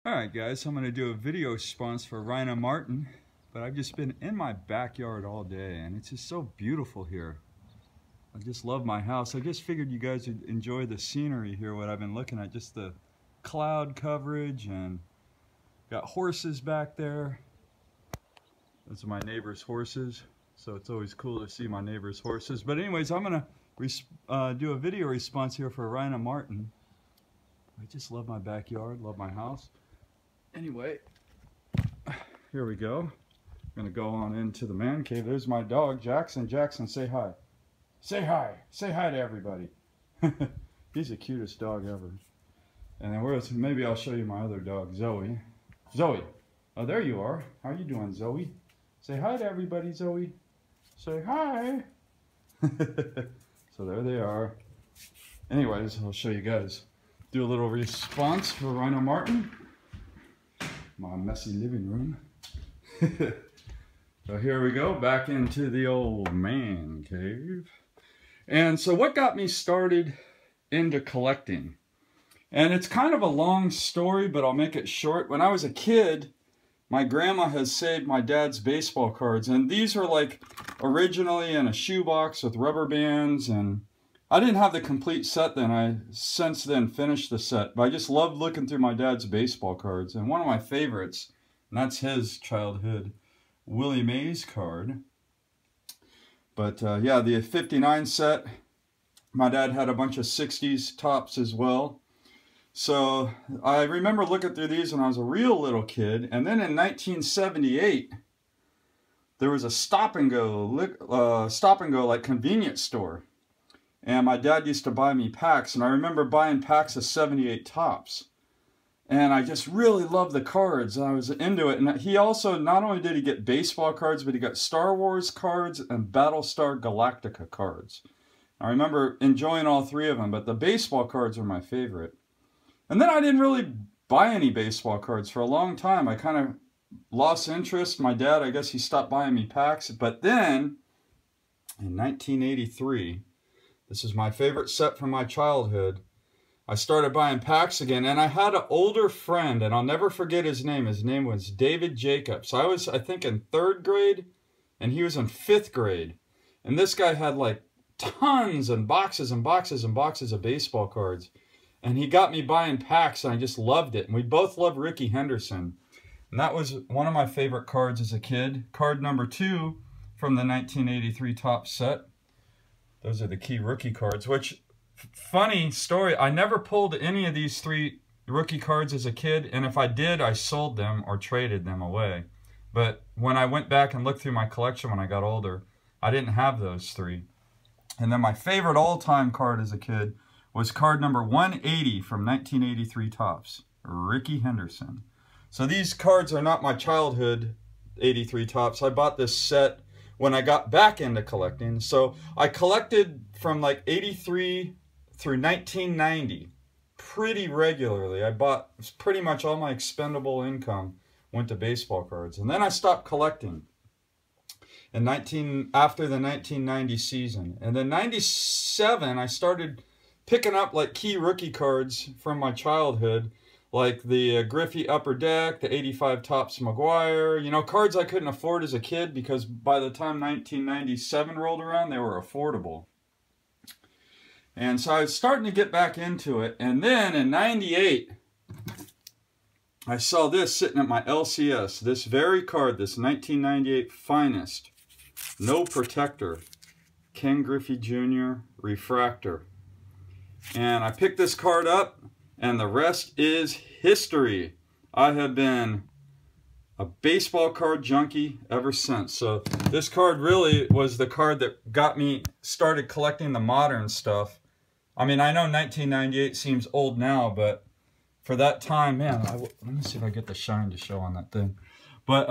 Alright guys, I'm going to do a video response for Reina Martin, but I've just been in my backyard all day and it's just so beautiful here. I just love my house. I just figured you guys would enjoy the scenery here, what I've been looking at, just the cloud coverage, and got horses back there. Those are my neighbor's horses, so it's always cool to see my neighbor's horses. But anyways, I'm going to do a video response here for Reina Martin. I just love my backyard, love my house. Anyway, here we go. I'm gonna go on into the man cave. There's my dog, Jackson. Jackson, say hi. Say hi. Say hi to everybody. He's the cutest dog ever. And then maybe I'll show you my other dog, Zoe. Zoe. Oh, there you are. How are you doing, Zoe? Say hi to everybody, Zoe. Say hi. So there they are. Anyways, I'll show you guys. Do a little response for Reina Martin. My messy living room. So here we go, back into the old man cave. And so what got me started into collecting? And it's kind of a long story, but I'll make it short. When I was a kid, my grandma has saved my dad's baseball cards. And these were like originally in a shoebox with rubber bands, and I didn't have the complete set then. I since then finished the set, but I just loved looking through my dad's baseball cards. And one of my favorites, and that's his childhood Willie Mays card. But yeah, the 59 set, my dad had a bunch of 60s tops as well. So I remember looking through these when I was a real little kid. And then in 1978, there was a stop and go like convenience store. And my dad used to buy me packs, and I remember buying packs of 78 tops. And I just really loved the cards, and I was into it. And he also, not only did he get baseball cards, but he got Star Wars cards and Battlestar Galactica cards. I remember enjoying all three of them, but the baseball cards were my favorite. And then I didn't really buy any baseball cards for a long time. I kind of lost interest. My dad, I guess he stopped buying me packs. But then, in 1983... this is my favorite set from my childhood, I started buying packs again, and I had an older friend, and I'll never forget his name. His name was David Jacobs. I was, I think, in 3rd grade, and he was in 5th grade. And this guy had like tons and boxes and boxes and boxes of baseball cards. And he got me buying packs, and I just loved it. And we both loved Ricky Henderson. And that was one of my favorite cards as a kid. Card number 2 from the 1983 Topps set. Those are the key rookie cards, which, funny story, I never pulled any of these 3 rookie cards as a kid, and if I did, I sold them or traded them away. But when I went back and looked through my collection when I got older, I didn't have those 3. And then my favorite all-time card as a kid was card number 180 from 1983 Topps, Ricky Henderson. So these cards are not my childhood 83 Topps. I bought this set when I got back into collecting. So I collected from like 83 through 1990 pretty regularly. I bought pretty much all my expendable income went to baseball cards. And then I stopped collecting after the 1990 season. And then 97, I started picking up like key rookie cards from my childhood, like the Griffey Upper Deck, the 85 Topps McGuire, you know, cards I couldn't afford as a kid because by the time 1997 rolled around, they were affordable. And so I was starting to get back into it. And then in 98, I saw this sitting at my LCS, this very card, this 1998 Finest, No Protector, Ken Griffey Jr. Refractor. And I picked this card up, and the rest is history. I have been a baseball card junkie ever since. So this card really was the card that got me started collecting the modern stuff. I mean, I know 1998 seems old now, but for that time, man, let me see if I get the shine to show on that thing. But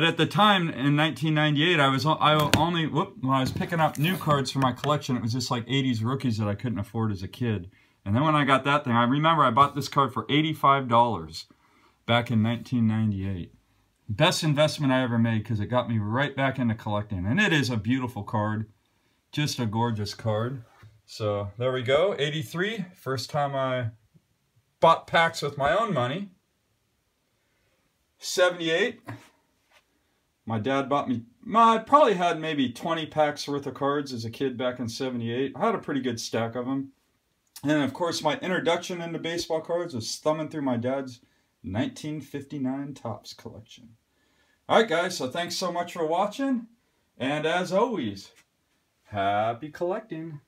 at the time in 1998, when I was picking up new cards for my collection, it was just like 80s rookies that I couldn't afford as a kid. And then when I got that thing, I remember I bought this card for $85 back in 1998. Best investment I ever made because it got me right back into collecting. And it is a beautiful card. Just a gorgeous card. So there we go, 83. First time I bought packs with my own money. 78. My dad bought me, I probably had maybe 20 packs worth of cards as a kid back in 78. I had a pretty good stack of them. And of course, my introduction into baseball cards was thumbing through my dad's 1959 Topps collection. Alright guys, so thanks so much for watching. And as always, happy collecting.